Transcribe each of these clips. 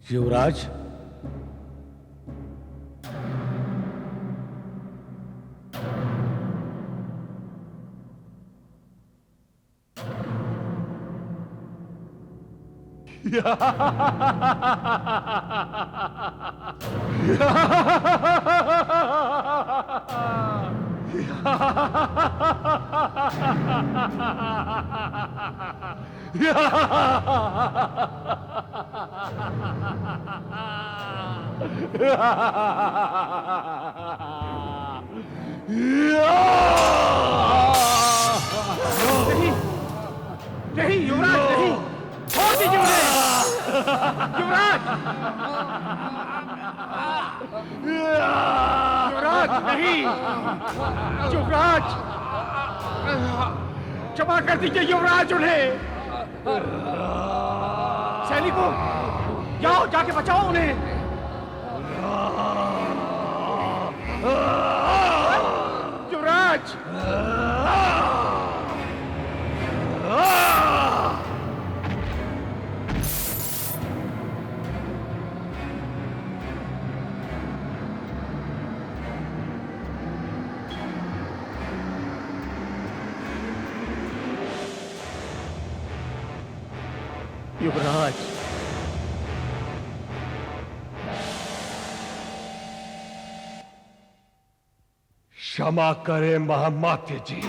युवराज, नहीं, नहीं युवराज नहीं, छोड़ दीजिए उन्हें। युवराज, युवराज नहीं, युवराज, क्षमा कर दीजिए युवराज उन्हें। सैनिकों, जाओ जाके बचाओ उन्हें। युवराज, युवराज, क्षमा करें महामात्य जी,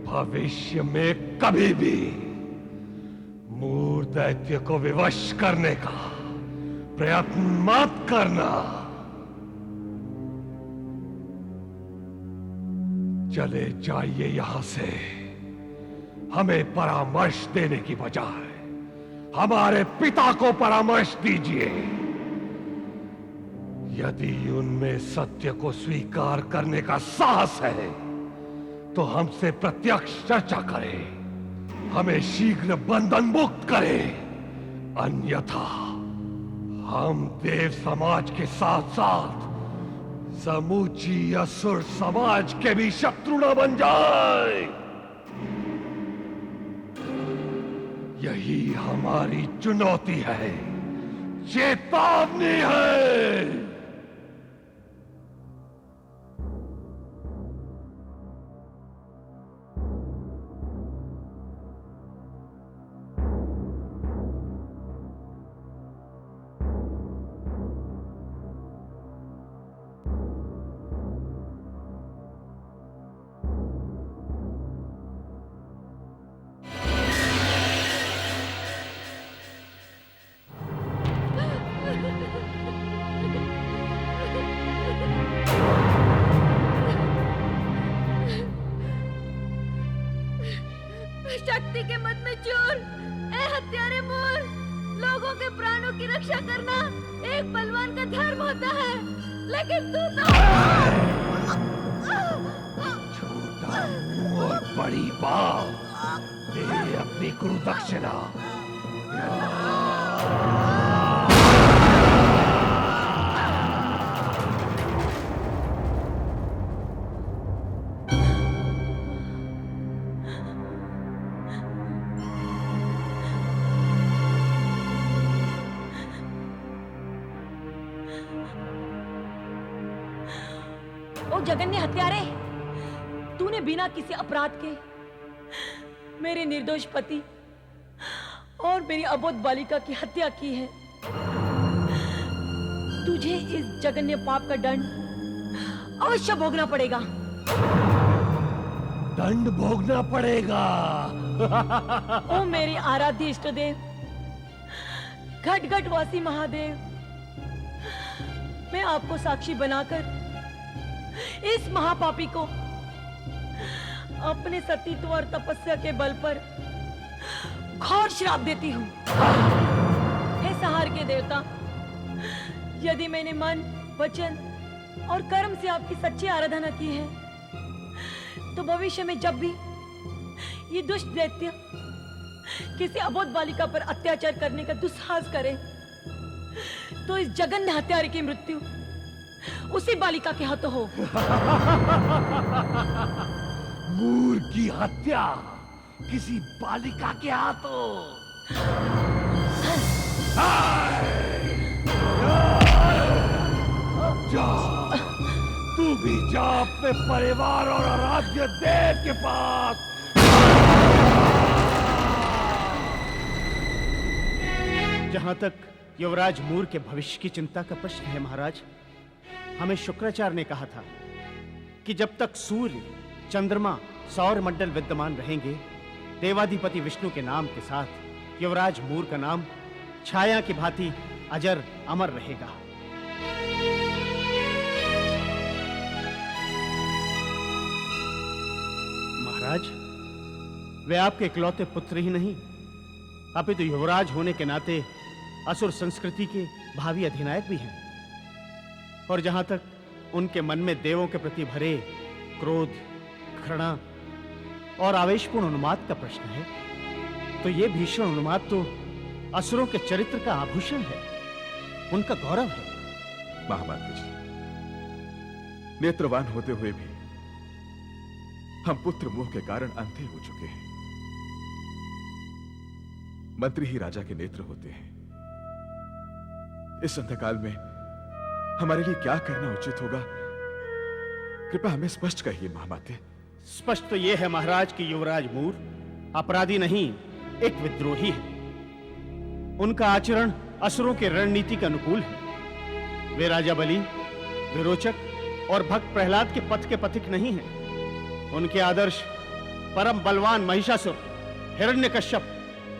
भविष्य में कभी भी मूर दैत्य को विवश करने का प्रयत्न मत करना। चले जाइए यहां से। हमें परामर्श देने की बजाय हमारे पिता को परामर्श दीजिए। यदि उनमें सत्य को स्वीकार करने का साहस है तो हमसे प्रत्यक्ष चर्चा करें, हमें शीघ्र बंधन मुक्त करें। अन्यथा हम देव समाज के साथ साथ समूची असुर समाज के भी शत्रु न बन जाए। यही हमारी चुनौती है, चेतावनी है। शक्ति के मत में चोर, ए हत्यारे मोर, लोगों के प्राणों की रक्षा करना एक बलवान का धर्म होता है, लेकिन तू तो छोटा मुंह और बड़ी बात, दे अपनी गुरु दक्षिणा। ओ जगन्य हत्यारे, तूने बिना किसी अपराध के मेरे निर्दोष पति और मेरी अबोध बालिका की हत्या की है। तुझे इस जघन्य पाप का दंड अवश्य भोगना पड़ेगा। दंड भोगना पड़ेगा। ओ मेरे आराध्य इष्ट देव, घट घट वासी महादेव, मैं आपको साक्षी बनाकर इस महापापी को अपने सतीत्व और तपस्या के बल पर घोर श्राप देती हूँ। हे संहार के देवता, यदि मैंने मन, वचन और कर्म से आपकी सच्ची आराधना की है, तो भविष्य में जब भी ये दुष्ट दैत्य किसी अबोध बालिका पर अत्याचार करने का दुस्साहस करे, तो इस जघन्य हत्यारे की मृत्यु उसी बालिका के हाथों हो। मूर की हत्या किसी बालिका के हाथों। अपने परिवार और राज्य देव के पास। जहां तक युवराज मूर के भविष्य की चिंता का प्रश्न है महाराज, हमें शुक्राचार्य ने कहा था कि जब तक सूर्य, चंद्रमा, सौर मंडल विद्यमान रहेंगे, देवाधिपति विष्णु के नाम के साथ युवराज मूर का नाम छाया की भांति अजर अमर रहेगा। महाराज, वे आपके इकलौते पुत्र ही नहीं, अपितु युवराज होने के नाते असुर संस्कृति के भावी अधिनायक भी हैं। और जहां तक उनके मन में देवों के प्रति भरे क्रोध, घृणा और आवेशपूर्ण उन्माद का प्रश्न है, तो यह भीषण उन्माद तो असुरों के चरित्र का आभूषण है, उनका गौरव है। महामाते जी, नेत्रवान होते हुए भी हम पुत्र मोह के कारण अंधे हो चुके हैं। मंत्री ही राजा के नेत्र होते हैं। इस अंधकाल में हमारे लिए क्या करना उचित होगा, कृपया हमें स्पष्ट कहिए महामाते। स्पष्ट तो यह है महाराज कि युवराज मूर अपराधी नहीं, एक विद्रोही है। उनका आचरण असुरों के रणनीति के अनुकूल है। वे राजा बलि, विरोचक और भक्त प्रहलाद के पथ के पथिक नहीं हैं। उनके आदर्श परम बलवान महिषासुर, हिरण्यकश्यप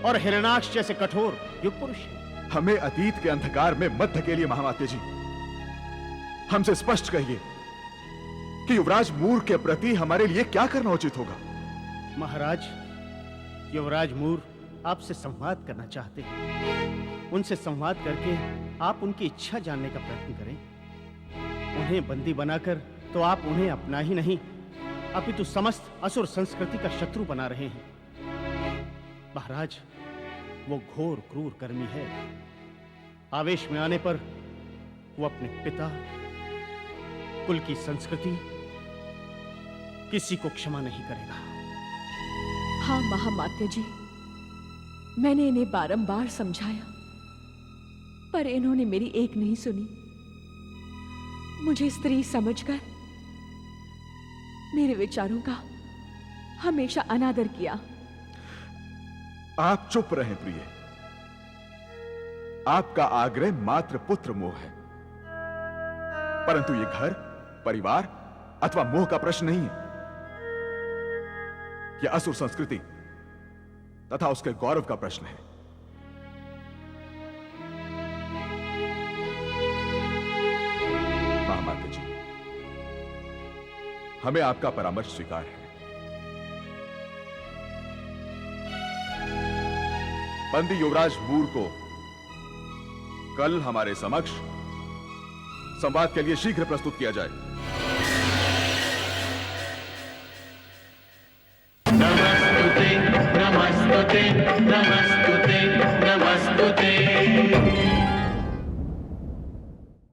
और हिरण्याक्ष जैसे कठोर युग पुरुष हैं। हमें अतीत के अंधकार में मत धकेलिए महामाते जी। हमसे स्पष्ट कहिए कि युवराज मूर के प्रति हमारे लिए क्या करना उचित होगा। महाराज, युवराज मूर आपसे संवाद करना चाहते हैं। उनसे संवाद करके आप उनकी इच्छा जानने का प्रयत्न करें। उन्हें बंदी बनाकर तो आप उन्हें अपना ही नहीं, अपितु समस्त असुर संस्कृति का शत्रु बना रहे हैं। महाराज, वो घोर क्रूर कर्मी है। आवेश में आने पर वो अपने पिता, कुल की संस्कृति, किसी को क्षमा नहीं करेगा। हाँ महामात्य जी, मैंने इन्हें बारंबार समझाया, पर इन्होंने मेरी एक नहीं सुनी। मुझे स्त्री समझकर मेरे विचारों का हमेशा अनादर किया। आप चुप रहें प्रिय। आपका आग्रह मात्र पुत्र मोह है, परंतु यह घर, परिवार अथवा मोह का प्रश्न नहीं है। यह असुर संस्कृति तथा उसके गौरव का प्रश्न है। महामाते जी, हमें आपका परामर्श स्वीकार है। बंदी युवराज मूर को कल हमारे समक्ष संवाद के लिए शीघ्र प्रस्तुत किया जाए। नमस्तुते नमस्तुते नमस्तुते नमस्तुते